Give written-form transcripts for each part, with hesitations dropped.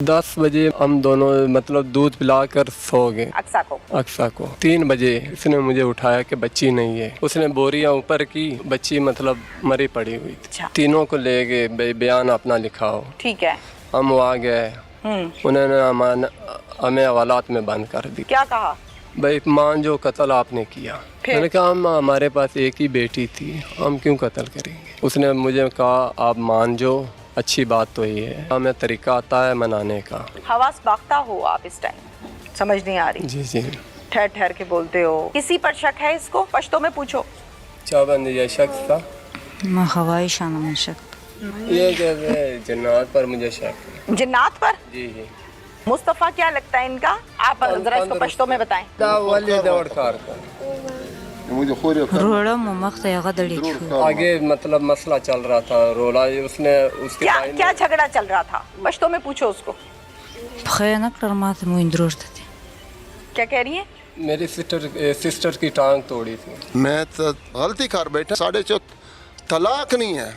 10 बजे हम दोनों मतलब दूध पिलाकर सो गए। अक्सा को 3 बजे इसने मुझे उठाया कि बच्ची नहीं है। उसने बोरियां ऊपर की, बच्ची मतलब मरी पड़ी हुई थी। अच्छा। तीनों को ले गए, बयान अपना लिखाओ। ठीक है। हम वहाँ गए, उन्होंने हमें हवालात में बंद कर दी। क्या कहा? भाई मान जो कत्ल आपने किया। मैंने कहा हम हमारे पास एक ही बेटी थी, हम क्यों कत्ल करेंगे। उसने मुझे कहा आप मान जो, अच्छी बात तो ये है, हमें तरीका आता है मनाने का। हवास बाख्ता हो आप इस टाइम, समझ नहीं आ रही? जी जी। ठहर ठहर के बोलते हो। किसी पर शक है इसको? पश्तो में पूछो। चाबंद ये शख्स था, मैं हवाई शान में शक, ये कहते हैं जन्नत पर मुझे शक है। जन्नत पर? जी जी। मुस्तफ़ा क्या लगता है इनका? आप जरा इसको पश्तो में बताएं। रोड़ा मुमख तयगा दड़ी आगे मतलब मसला चल रहा था, रोला उसने उसके क्या झगड़ा चल रहा था? पश्तो में पूछो उसको। खैनक टरमात मुइंद्रोर थे। क्या कह रही है? मेरी सिस्टर की टांग तोड़ी थी। मैं तो गलती कर बैठा। 4.5 तलाक नहीं है।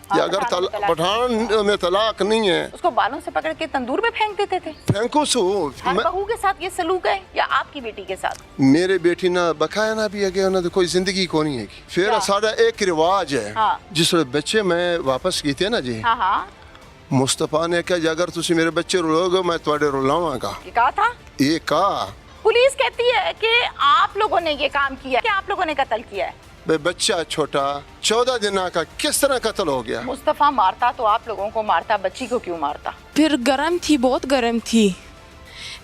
हाँ, या अगर पठान में तलाक नहीं है, उसको बालों से पकड़ के तंदूर में फेंक देते थे। फेंको सो। हर बहू के साथ ये सलूक है या आपकी बेटी के साथ? मेरे बेटी ना बकाया ना भी है ना, तो कोई जिंदगी को नहीं है। फिर साढ़ा एक रिवाज है। हाँ। जिस बच्चे मैं वापस की थे ना जी, हाँ हाँ। मुस्तफा ने कहा अगर तुम मेरे बच्चे रुलोगे मैं थोड़े रुलावांगा। ये कहा था? ये कहा। पुलिस कहती है कि आप लोगों ने ये काम किया, कि आप लोगों ने कत्ल किया है। बच्चा छोटा 14 दिन का किस तरह कत्ल हो गया? मुस्तफा मारता तो आप लोगों को मारता, बच्ची को क्यों मारता? फिर गर्म थी, बहुत गर्म थी,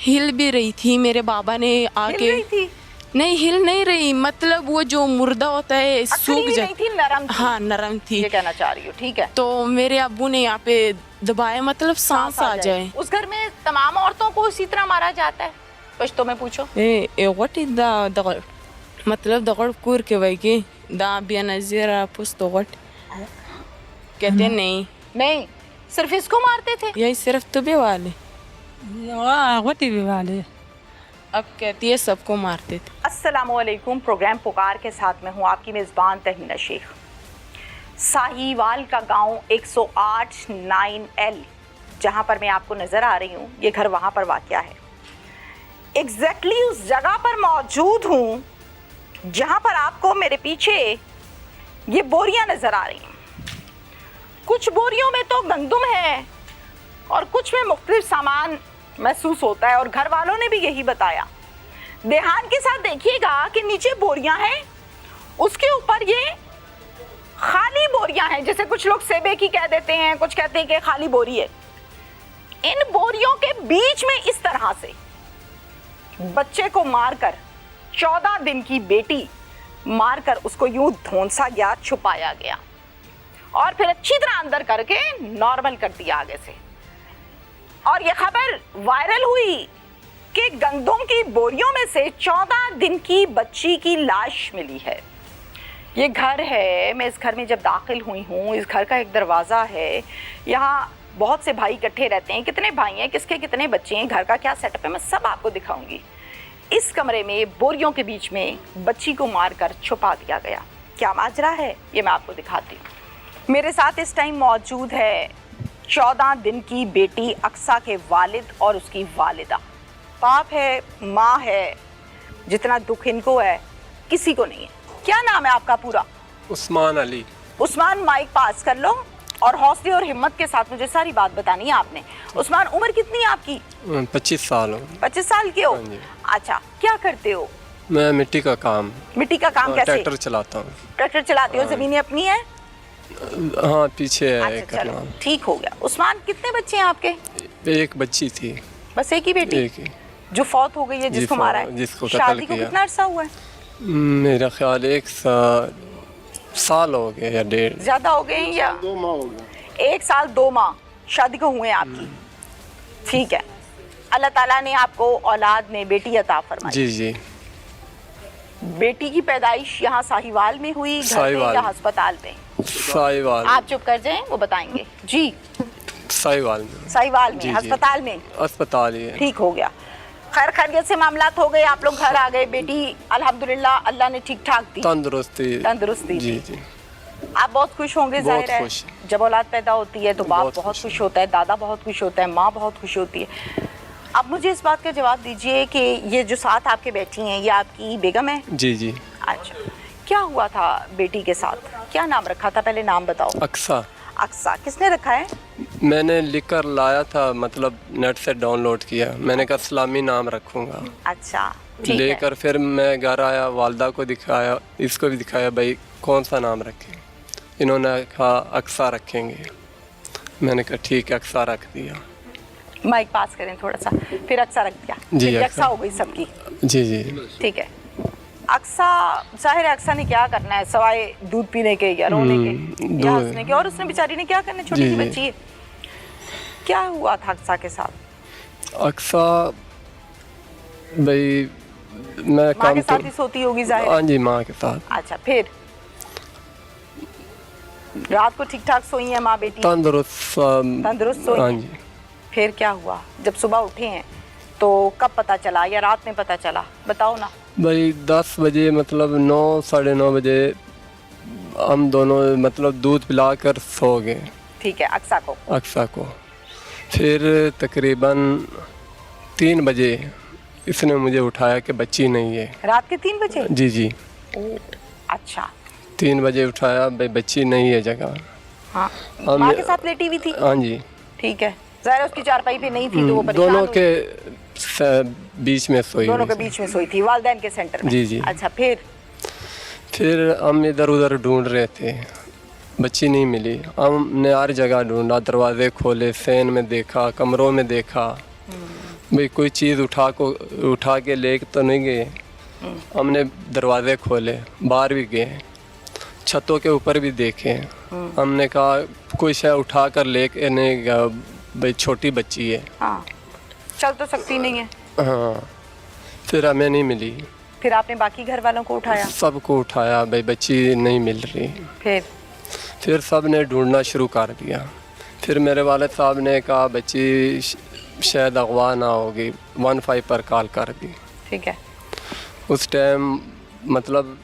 हिल भी रही थी। मेरे बाबा ने आके हिल रही थी? नहीं हिल नहीं रही, मतलब वो जो मुर्दा होता है सूख नहीं थी, नरम थी। हाँ नरम थी। ये कहना चाह रही हूँ, ठीक है। तो मेरे अब्बू ने यहाँ पे दबाया, मतलब सांस आ जाए। उस घर में तमाम औरतों को इसी तरह मारा जाता है? पश्तो में पूछो। व्हाट इज द मतलब दगड़ कूर के भाई के दा बिया नजीरा पुस्तो व्हाट कहते नहीं सिर्फ इसको मारते थे? यही सिर्फ तुबे वाले वाले अब कहती है सबको मारते थे। अस्सलामुअलैकुम। प्रोग्राम पुकार के साथ में हूँ आपकी मेज़बान तहमीना शेख। साहिवाल का गांव 108-9L जहाँ पर मैं आपको नज़र आ रही हूँ, ये घर वहाँ पर वाक़या है। एग्जैक्टली उस जगह पर मौजूद हूँ जहाँ पर आपको मेरे पीछे ये बोरियां नज़र आ रही हैं। कुछ बोरियों में तो गंदम है और कुछ में मुख्तलिफ सामान महसूस होता है, और घर वालों ने भी यही बताया। ध्यान के साथ देखिएगा कि नीचे बोरियां हैं, उसके ऊपर ये खाली बोरियां हैं। जैसे कुछ लोग सेबे की कह देते हैं, कुछ कहते हैं कि खाली बोरी है। इन बोरियों के बीच में इस तरह से बच्चे को मारकर, 14 दिन की बेटी मारकर उसको यूं धौंसा गया, छुपाया गया और फिर अच्छी तरह अंदर करके नॉर्मल कर दिया आगे से। और ये खबर वायरल हुई कि गंदम की बोरियों में से 14 दिन की बच्ची की लाश मिली है। ये घर है, मैं इस घर में जब दाखिल हुई हूँ, इस घर का एक दरवाज़ा है। यहाँ बहुत से भाई इकट्ठे रहते हैं। कितने भाई हैं, किसके कितने बच्चे हैं, घर का क्या सेटअप है, मैं सब आपको दिखाऊंगी। इस कमरे में बोरियों के बीच में बच्ची को मारकर छुपा दिया गया। क्या माजरा है ये मैं आपको दिखाती हूँ। मेरे साथ इस टाइम मौजूद है 14 दिन की बेटी अक्सा के वालिद और उसकी वालिदा। बाप है, माँ है, जितना दुख इनको है किसी को नहीं है। क्या नाम है आपका पूरा? उस्मान अली। उस्मान, माइक पास कर लो और हौसले और हिम्मत के साथ मुझे सारी बात बतानी है आपने। उस्मान, उम्र कितनी है आपकी? 25 साल हो। 25 साल के हो? अच्छा, क्या करते हो? मैं मिट्टी का काम कैसे? ट्रैक्टर चलाता हूँ। ट्रैक्टर चलाते हो? जमीनें अपनी है? हाँ पीछे है। अच्छा चलो ठीक हो गया। उस्मान, कितने बच्चे हैं आपके? एक बच्ची थी। बस एक ही बेटी? एक ही। जो फौत हो गई है, जिसको मारा है? जिसको कत्ल शादी को किया। कितना अरसा हुआ है? मेरा ख्याल 1 साल हो गया या 1.5। ज्यादा हो गए या 2 माह हो गया? 1 साल 2 माह शादी को हुए हैं आपकी। ठीक है, अल्लाह ताला ने आपको औलाद में बेटी अता फरमाई। जी जी। बेटी की पैदाइश यहाँ साहिवाल में हुई, घर में या अस्पताल में? साहिवाल। आप चुप कर जाएं, वो बताएंगे जी। साहिवाल में। साहिवाल में, अस्पताल में? अस्पताल ही है। ठीक हो गया। खैर खैरियत से मामलात हो गए, आप लोग घर आ गए। बेटी अल्हम्दुलिल्लाह अल्लाह ने ठीक ठाक दी, तंदुरुस्ती जी जी। आप बहुत खुश होंगे, बहुत जाहिर है खुश। जब औलाद पैदा होती है तो बाप बहुत बहुत खुश खुश होता है, दादा बहुत खुश होता है, माँ बहुत खुश होती है। अब मुझे इस बात का जवाब दीजिए कि ये जो साथ आपके बैठी हैं ये आपकी बेगम है? जी जी। अच्छा, क्या हुआ था बेटी के साथ, क्या नाम रखा था, पहले नाम बताओ। अक्सा। अक्सा किसने रखा है? मैंने लिख कर लाया था, मतलब नेट से डाउनलोड किया। मैंने कहा इस्लामी नाम रखूँगा। अच्छा, ठीक है। लेकर फिर मैं घर आया, वालदा को दिखाया, इसको भी दिखाया, भाई कौन सा नाम रखें। इन्होंने कहा अक्सा रखेंगे। मैंने कहा ठीक है, अक्सा रख दिया। माइक पास करें थोड़ा सा। फिर अक्सा रख दिया, जी, फिर अक्सा। अक्सा हो गई सबकी। जी जी। ठीक है। अक्सा, जाहिर है अक्सा ने क्या करना है सवाए दूध पीने के या रोने के या दूध। हंसने के, और उसने बेचारी ने क्या करना है, छोटी जी, सी जी। बच्ची है। क्या हुआ था अक्सा के साथ? अक्सा भाई मैं माँ काम के तो साथ ही सोती होगी जाहिर है। हाँ जी, माँ के साथ। अच्छा, फिर रात को ठीक ठाक सोई है माँ बेटी? तंदुरुस्त तंदुरुस्त सोई हाँ हैं? जी। फिर क्या हुआ जब सुबह उठे हैं तो कब पता चला या रात में पता चला, बताओ ना। भाई 10 बजे, मतलब 9 साढ़े 9 बजे हम दोनों मतलब दूध पिलाकर सो गए ठीक है, अक्सा को। अक्सा को। फिर तकरीबन 3 बजे इसने मुझे उठाया कि बच्ची नहीं है। रात के 3 बजे? जी जी। अच्छा। 3 बजे उठाया, भाई बच्ची नहीं है जगह। हाँ, हम- माँ के साथ लेटी हुई थी? हाँ जी। ठीक है, जाहिर है उसकी चारपाई पे नहीं थी तो वो परेशान दोनों हुई। के बीच में सोई दोनों हुई के थी। बीच में सोई थी, वालिदैन के सेंटर में। जी, जी। अच्छा, फिर हम इधर उधर ढूंढ रहे थे, बच्ची नहीं मिली। हमने हर जगह ढूंढा, दरवाजे खोले, फैन में देखा, कमरों में देखा, भाई कोई चीज़ उठा के ले तो नहीं गए। हमने दरवाजे खोले, बाहर भी गए, छतों के ऊपर भी देखे। हमने कहा कोई शय उठा कर लेके नहीं गया, भाई छोटी बच्ची है। हाँ, चल तो सकती नहीं है। हाँ, फिर हमें नहीं मिली। फिर आपने बाकी घर वालों को उठाया? सबको उठाया, भाई बच्ची नहीं मिल रही। फिर सब ने ढूंढना शुरू कर दिया। फिर मेरे वालिद साहब ने कहा बच्ची शायद अगवा ना होगी, 15 पर कॉल कर दी। ठीक है। उस टाइम मतलब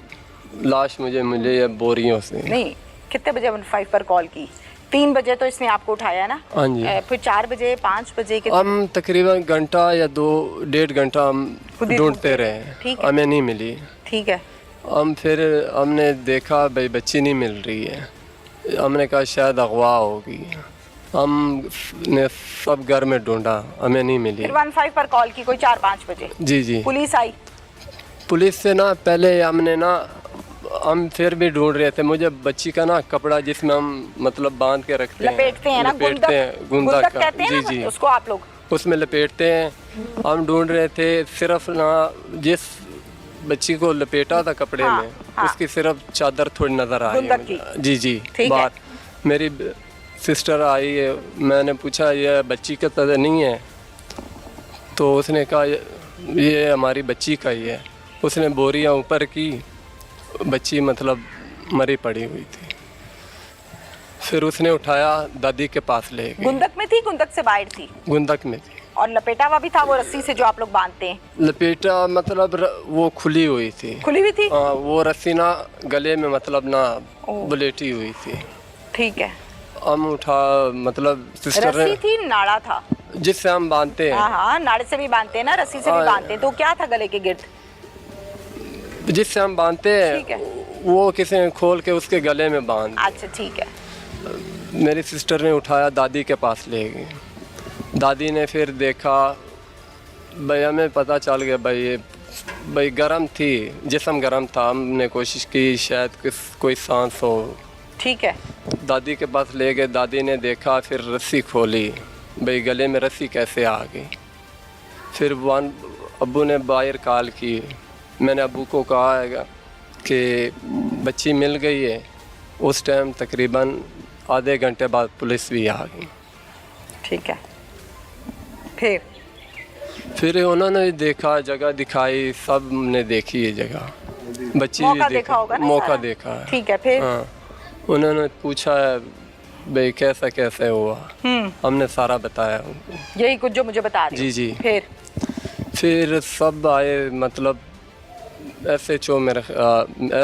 लाश मुझे मिली है बोरियों से। नहीं, कितने बजे 15 पर कॉल की? 3 बजे तो इसने आपको उठाया ना? हाँ जी। फिर 4 बजे, 5 बजे के? हम तकरीबन घंटा या 2-1.5 घंटा हम खुद ही ढूंढते ढूंढते रहे, ठीक है। हमें नहीं मिली। ठीक है। फिर हमने देखा भाई बच्ची नहीं मिल रही है। हमने कहा शायद अगवा होगी। हमने सब घर में ढूंढा, हमें नहीं मिली। फिर 15 पर कॉल की कोई 4-5 बजे? जी जी। पुलिस आई? पुलिस से ना पहले हमने ना, हम फिर भी ढूंढ रहे थे। मुझे बच्ची का ना कपड़ा जिसमें हम मतलब बांध के रखते हैं, लपेटते हैं ना, लपेटते हैं, गुंदक का। कहते हैं जी ना जी, उसको आप लोग? उसमें लपेटते हैं। हम ढूंढ रहे थे, सिर्फ ना जिस बच्ची को लपेटा था कपड़े हाँ, में, हाँ। उसकी सिर्फ चादर थोड़ी नजर आई है गुंदक मुझे। की? जी जी। ठीक है। बात मेरी सिस्टर आई है, मैंने पूछा ये बच्ची का तो नहीं है, तो उसने कहा ये हमारी बच्ची का ही है। उसने बोरियां ऊपर की, बच्ची मतलब मरी पड़ी हुई थी। फिर उसने उठाया, दादी के पास ले गई। गुंदक में थी, गुंदक से बाहर थी? गुंदक में थी। और लपेटा हुआ भी था वो रस्सी से जो आप लोग बांधते हैं? लपेटा मतलब वो खुली हुई थी। खुली हुई थी? हाँ, वो रस्सी ना गले में मतलब ना ओह। बुलेटी हुई थी। ठीक है। हम उठा, मतलब सिस्टर रस्सी ने, थी, नाड़ा था? जिससे हम बांधते हाँ हैं, हाँ, नाड़े से भी बांधते हैं ना, रस्सी से भी हाँ। बांधते हैं। तो क्या था गले के गिर्द? जिससे हम बांधते ठीक है। हैं, वो किसी ने खोल के उसके गले में बांध। अच्छा, ठीक है। मेरी सिस्टर ने उठाया, दादी के पास ले गई। दादी ने फिर देखा, भाई हमें पता चल गया भाई ये भाई गर्म थी, जिस्म गर्म था। हमने कोशिश की शायद कोई सांस हो। ठीक है। दादी के पास ले गए, दादी ने देखा, फिर रस्सी खोली, भाई गले में रस्सी कैसे आ गई। फिर अब्बू ने बाहर कॉल की। मैंने अब्बू को कहा है कि बच्ची मिल गई है। उस टाइम तकरीबन आधे घंटे बाद पुलिस भी आ गई। ठीक है। फिर उन्होंने देखा, जगह दिखाई, सब ने देखी ये जगह, बच्ची मौका भी देखा होगा ना मौका सारा? देखा है। ठीक है। फिर? हाँ, उन्होंने पूछा भाई कैसा कैसे हुआ, हमने सारा बताया उनको। यही कुछ जो मुझे बता रही जी, जी। फिर सब आए, मतलब SHO मेरे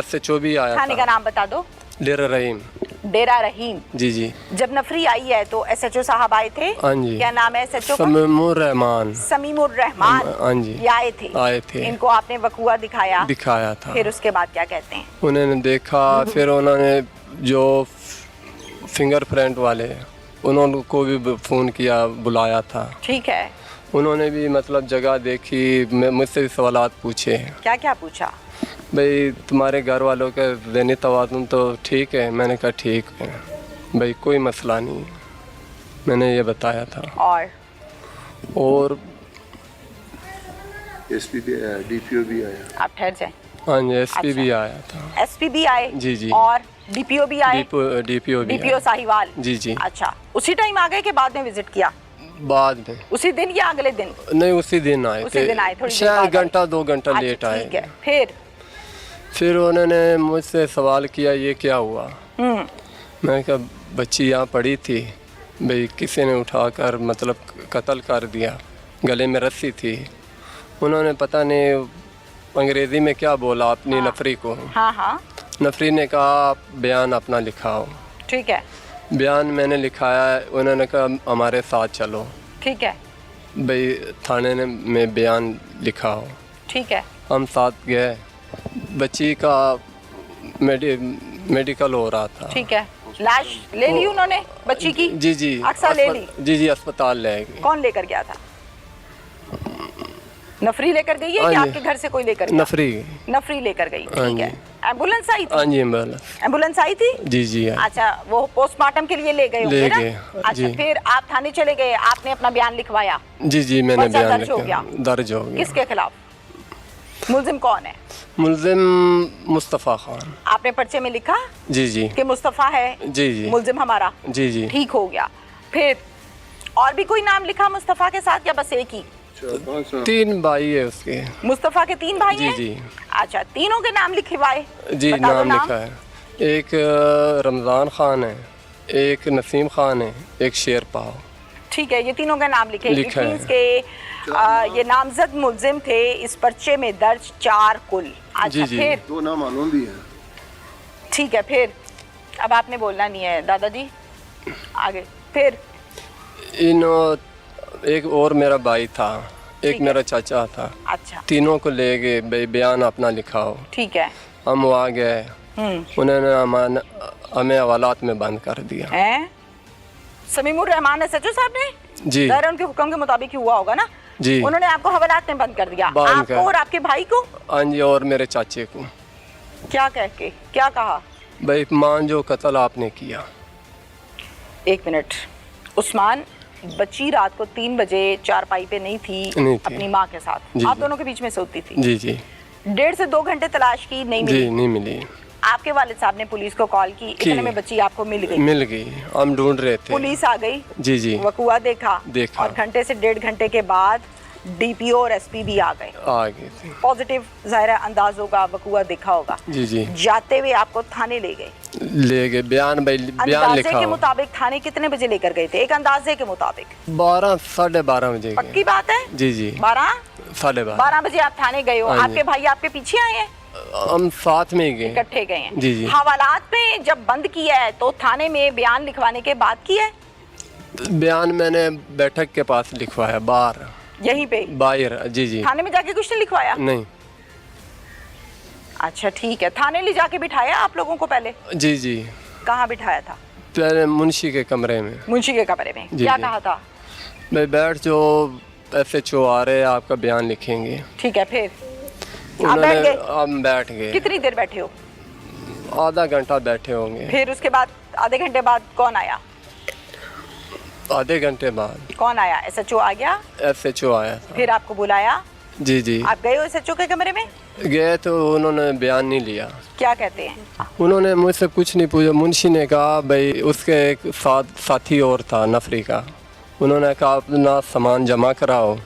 SHO भी आया थाने था। का नाम बता दो। डेरा रहीम। डेरा रहीम। जी जी। जब नफरी आई है तो एसएचओ साहब आए थे? हाँ जी। क्या नाम है एसएचओ का? समीमुर रहमान। समीमुर रहमान। हाँ जी। ये आए थे? आए थे। इनको आपने वकुआ दिखाया था। फिर उसके बाद क्या कहते हैं? उन्होंने देखा, फिर उन्होंने जो फिंगरप्रिंट वाले उन्होंने को भी फ़ोन किया, बुलाया था। ठीक है। उन्होंने भी मतलब जगह देखी, मुझसे भी सवालात पूछे। क्या क्या पूछा? भाई तुम्हारे घर वालों का ज़हनी तवाज़ुन तो ठीक है? मैंने कहा ठीक है भाई, कोई मसला नहीं, मैंने ये बताया था। और एसपी भी आया, डीपीओ भी आया। आप ठहर जाएं। हाँ जी, एसपी अच्छा। भी आया था। एसपी भी आए? जी जी। और डीपीओ भी आए? डीपीओ साहिवाल। जी जी। अच्छा, उसी टाइम आ गए कि बाद में विजिट किया? बाद में। उसी दिन या अगले दिन? नहीं, उसी दिन आए थे। शायद घंटा 2 घंटा लेट आए। ठीक है। फिर उन्होंने मुझसे सवाल किया, ये क्या हुआ? मैंने कहा बच्ची यहाँ पड़ी थी भाई, किसी ने उठाकर मतलब कत्ल कर दिया, गले में रस्सी थी। उन्होंने पता नहीं अंग्रेज़ी में क्या बोला अपनी नफरी को। हाँ। नफरी ने कहा आप बयान अपना लिखाओ। ठीक है। बयान मैंने लिखाया, उन्होंने कहा हमारे साथ चलो। ठीक है भाई, थाने में बयान लिखाओ। ठीक है। हम साथ गए, बच्ची का मेडिकल हो रहा था। ठीक है। लाश ले ली उन्होंने बच्ची की? जी जी। अक्सर ले ली? जी जी, अस्पताल ले गए। कौन लेकर गया था? नफरी लेकर गई है कि आपके घर से कोई लेकर गया? नफरी लेकर गई। ठीक है। एम्बुलेंस आई थी? हाँ जी, एम्बुलेंस आई थी? जी जी। अच्छा, वो पोस्टमार्टम के लिए ले गए होंगे ना? अच्छा, फिर आप थाने चले गए, आपने अपना बयान लिखवाया? जी जी, मैंने बयान दर्ज हो गया? दर्ज हो गया। किसके खिलाफ? मुल्जिम कौन है? मुल्जिम मुस्तफ़ा खान। आपने पर्चे में लिखा? जी जी। कि मुस्तफ़ा है जी जी मुल्जिम हमारा? जी जी। ठीक हो गया। फिर और भी कोई नाम लिखा मुस्तफ़ा के साथ या बस एक ही? 3 भाई है उसके। मुस्तफ़ा के 3 भाई हैं? जी जी। अच्छा, तीनों के नाम लिखवाए? जी, नाम लिखा है। एक रमज़ान खान है, एक नसीम खान है, एक शेरपाव। ठीक है, ये तीनों का नाम लिखे लिखा है। के ये नामजद मुल्जिम थे इस पर्चे में दर्ज 4 कुल। अच्छा, जी जी। फिर 2 नाम मालूम भी है। ठीक है। फिर अब आपने बोलना नहीं है दादाजी, आगे। फिर एक और मेरा भाई था, एक मेरा चाचा था। अच्छा। तीनों को ले गए, भाई बयान अपना लिखाओ। ठीक है। हम वहाँ गए, उन्होंने हमें हवालात में बंद कर दिया। हैं? समीमुर रहमान एसएचओ साहब ने? जी। ज़ाहिर उनके हुक्म के मुताबिक ही हुआ होगा ना? जी। उन्होंने आपको हवालात में बंद कर दिया, आपको और आपके भाई को? हाँ जी, और मेरे चाचे को। क्या कह के, क्या कहा? भाई मान जो कत्ल आपने किया। 1 मिनट। उस्मान, बच्ची रात को 3 बजे चारपाई पे नहीं थी अपनी माँ के साथ, जी, आप दोनों के बीच में सोती थी? जी जी। 1.5 से 2 घंटे तलाश की, नहीं मिली? जी, नहीं मिली। आपके वालिद साहब ने पुलिस को कॉल की, इतने में बच्ची आपको मिल गई? हम ढूंढ रहे थे। पुलिस आ गई? जी जी। वकुआ देखा? और घंटे से 1.5 घंटे के बाद डीपीओ और एसपी भी आ गए थे। पॉजिटिव ज़ाहिर अंदाज होगा, वकुआ देखा होगा। जी जी। जाते हुए आपको थाने ले गए? बयान लिखा के मुताबिक थाने कितने बजे लेकर गए थे? एक अंदाजे के मुताबिक 12 साढ़े 12 बजे। पक्की बात है? जी जी। 12 साढ़े 12 बजे आप थाने गए हो? आपके भाई आपके पीछे आए हैं? हम साथ में ही गए, इकट्ठे गए हैं। जी जी। हवालात में जब बंद किया है तो थाने में बयान लिखवाने के बाद किया है? बयान मैंने बैठक के पास लिखवाया, बाहर, यहीं पे बाहर। जी जी। थाने में जाके कुछ नहीं लिखवाया? नहीं। अच्छा, ठीक है। थाने ले जाके बिठाया आप लोगों को पहले? जी जी। कहाँ बिठाया था? पहले मुंशी के कमरे में। मुंशी के कमरे में? क्या कहा था? मैं बैठ जो एसएचओ आ रहे हैं, आपका बयान लिखेंगे। ठीक है। फिर हम बैठ गए। कितनी देर बैठे हो? आधा घंटा बैठे होंगे। फिर उसके बाद आधे घंटे बाद कौन आया? आधे घंटे बाद कौन आया? एसएचओ आ गया? एसएचओ आया था। फिर आपको बुलाया? जी जी। आप गए हो एसएचओ के कमरे में? गए तो उन्होंने बयान नहीं लिया। क्या कहते हैं? उन्होंने मुझसे कुछ नहीं पूछा। मुंशी ने कहा भाई उसके एक साथी और था नफरी का, उन्होंने कहा अपना सामान जमा कराओ,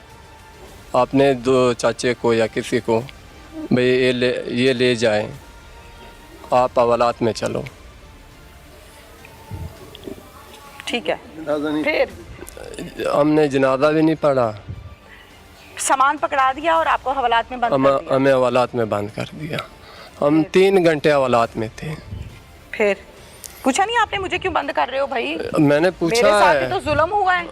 आपने 2 चाचे को या किसी को, भाई ये ले जाए, आप हवालात में चलो। ठीक है। फिर हमने जनाजा भी नहीं पढ़ा, सामान पकड़ा दिया और आपको हवालात में बंद कर दिया? हमें हवालात में बंद कर दिया। हम 3 घंटे हवालात में थे। फिर पूछा नहीं आपने मुझे क्यों बंद कर रहे हो भाई? मैंने मेरे पूछा साथ भी है, तो जुल्म हुआ है।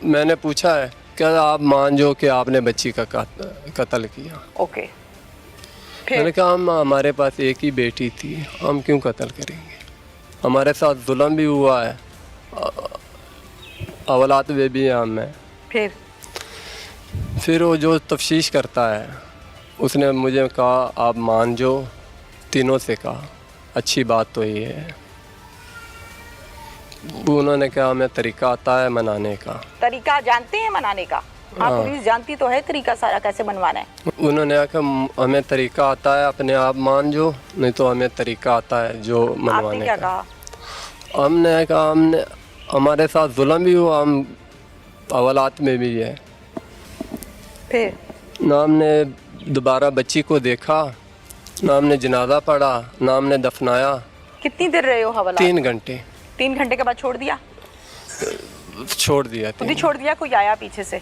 मैंने पूछा है क्या आप मान जो कि आपने बच्ची का कत्ल किया। ओके मैंने फिर कहा हम हमारे पास एक ही बेटी थी, हम क्यों कत्ल करेंगे, हमारे साथ जुल्म भी हुआ है, औलाद वे भी हैं हमें। फिर वो जो तफ्तीश करता है उसने मुझे कहा आप मान जो, तीनों से कहा अच्छी बात तो ये है। उन्होंने कहा हमें तरीका आता है मनाने का। तरीका जानते हैं मनाने का? हाँ, पुलिस जानती तो है तरीका सारा कैसे मनवाना है। उन्होंने कहा हमें तरीका आता है, अपने आप मान जो, नहीं तो हमें तरीका आता है जो आपने मनवाने क्या का। कहा? हमने कहा हमने हमारे साथ जुल्म भी हुआ, हम औलाद में भी है फिर ना, हमने दोबारा बच्ची को देखा ना, हमने जनाजा पढ़ा ना, हमने दफनाया। कितनी देर रहे हो हवाला? 3 घंटे। 3 घंटे के बाद छोड़ दिया? छोड़ दिया। खुद ही छोड़ दिया? कोई आया पीछे से?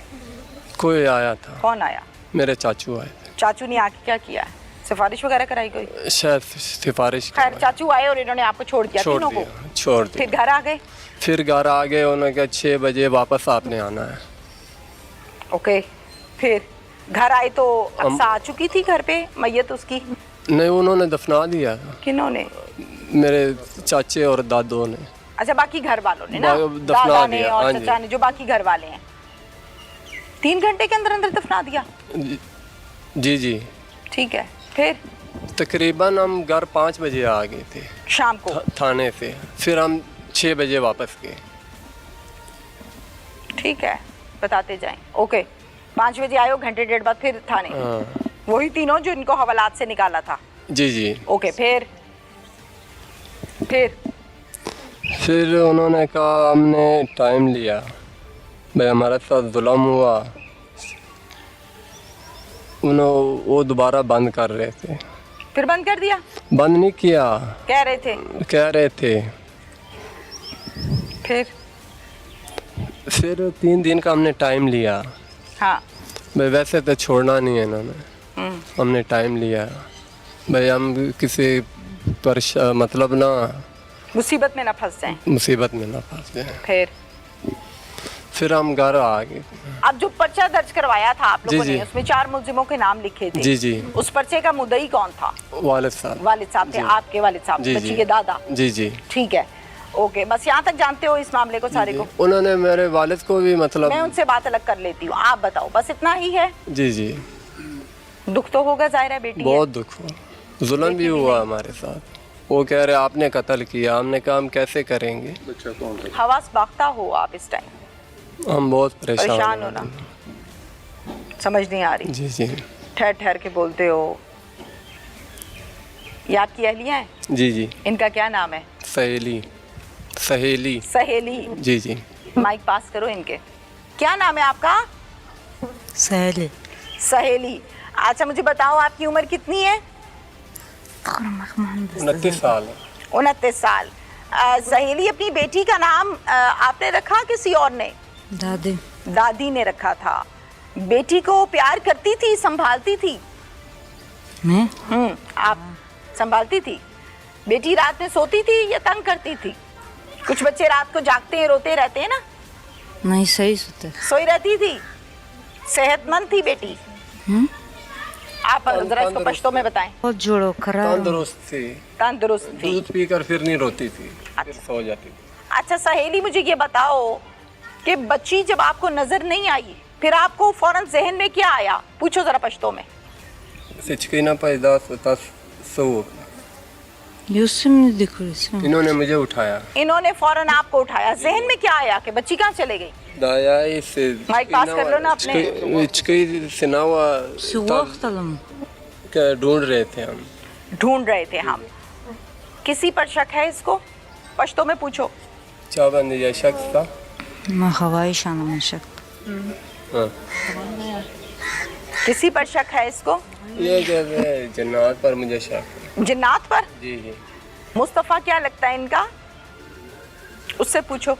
कोई आया था, कौन आया? मेरे चाचू आए थे। चाचू ने आके क्या किया? सिफारिश वगैरह कराई कोई? शायद सिफारिश खैर चाचू आए और इन्होंने आपको छोड़ दिया तीनों को? छोड़ दिया। फिर घर आ गए? फिर घर आ गए, उन्होंने कहा 6 बजे वापस आपने आना है। ओके फिर घर आए तो अक्सा आ चुकी थी घर पे मैयत उसकी? नहीं, उन्होंने दफना दिया। किन्होंने? मेरे चाचे और दादों ने। अच्छा, बाकी घर वालों ने ना? दफना दादा ने दिया, और हाँ चाचा ने, जो बाकी घर वाले हैं। 3 घंटे के अंदर अंदर दफना दिया? जी जी। ठीक है फिर? तकरीबन हम घर 5 बजे आ गए थे शाम को? थाने से। फिर हम 6 बजे वापस गए। ठीक है, बताते जाएं। ओके, 5 बजे आए हो, घंटे डेढ़ बाद फिर थाने? हाँ वही तीनों जो इनको हवालात से निकाला था? जी जी। ओके फिर फिर उन्होंने कहा हमने टाइम लिया, भाई हमारे साथ जुल्म हुआ। वो दोबारा बंद कर रहे थे। फिर बंद कर दिया? बंद नहीं किया, कह रहे थे। फिर 3 दिन का हमने टाइम लिया। हाँ। भाई वैसे तो छोड़ना नहीं है इन्होंने, हमने टाइम लिया भाई हम किसी पर मतलब ना मुसीबत में ना फंस जाएं। मुसीबत में ना फंस जाए। फिर हम घर आ गए। अब जो पर्चा दर्ज करवाया था आप लोगों जी, ने, जी। उसमें 4 मुलजिमों के नाम लिखे थे। जी जी। उस पर्चे का मुद्दई कौन था? वालिद साहब। वालिद साहब थे, आपके वालिद साहब, जी, बच्ची जी। के दादा? जी जी। ठीक है, ओके, बस यहाँ तक जानते हो इस मामले को सारे को? उन्होंने मेरे वालिद को भी मतलब मैं उनसे बात अलग कर लेती हूँ, आप बताओ, बस इतना ही है? जी जी। दुख तो होगा, जाहिर है बेटी बहुत दुख हुआ, जुल्म भी हुआ हमारे साथ। वो कह रहे आपने कत्ल किया, हमने कहा हम कैसे करेंगे। हवास बाख्ता हो आप इस टाइम? हम बहुत परेशान हो ना? समझ नहीं आ रही? जी जी। ठहर ठहर के बोलते हो। ये आपकी अहलिया है? जी जी। इनका क्या नाम है? सहेली। सहेली। सहेली? जी जी। माइक पास करो इनके। क्या नाम है आपका? सहेली। सहेली। अच्छा मुझे बताओ आपकी उम्र कितनी है? 29 साल। 29 साल। सहेली, अपनी बेटी का नाम आपने रखा किसी और ने? दादी। दादी ने रखा था। बेटी को प्यार करती थी, संभालती थी? मैं? आप संभालती थी? बेटी रात में सोती थी या तंग करती थी? कुछ बच्चे रात को जागते हैं, रोते रहते हैं ना? नहीं, सही सोते। सोई रहती थी? सेहतमंद थी बेटी? आप जरा इसको पश्तो में बताएं। बहुत जोड़ो खराब। तंदुरुस्त थी। तंदुरुस्त थी। दूध पीकर फिर नहीं रोती थी, फिर सो जाती थी। अच्छा सहेली, मुझे ये बताओ कि बच्ची जब आपको नजर नहीं आई, फिर आपको फौरन जहन में क्या आया? पूछो जरा पश्तो में। सिचकिना पैदा सो इन्होंने मुझे उठाया। इन्होंने फौरन आपको उठाया। जहन में क्या आया कि बच्ची कहाँ चले गई? दाया से माइक पास कर लो ना अपने। क्या ढूंढ रहे थे हम? ढूंढ रहे थे हम। किसी पर शक है इसको? पश्तो में पूछो। चाबंद या शख्स था? मैं हवाई शान में शक। हाँ। किसी पर शक है इसको? ये कहते हैं जन्नत पर मुझे शक। जिन्नात पर? जी जी। मुस्तफा क्या लगता है इनका? उससे पूछो।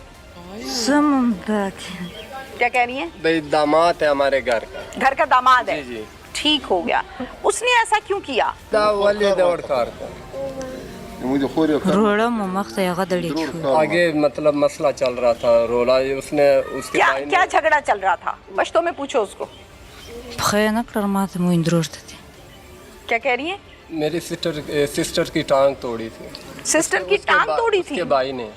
क्या कह रही है? भाई दामाद है हमारे घर का। घर का दामाद है? जी जी। ठीक हो गया। उसने ऐसा क्यों किया? मुझे खोरे रोड़ा ममख ते आगा दड़ी छू आगे मतलब मसला चल रहा था, रोला ये उसने उसके क्या भाई ने क्या झगड़ा चल रहा था? पश्तो में पूछो उसको। खैना कर माते मु इंद्रोर थे क्या कह रही है? मेरी सिस्टर की टांग तोड़ी थी। सिस्टर की उसके टांग तोड़ी उसके थी? भाई ने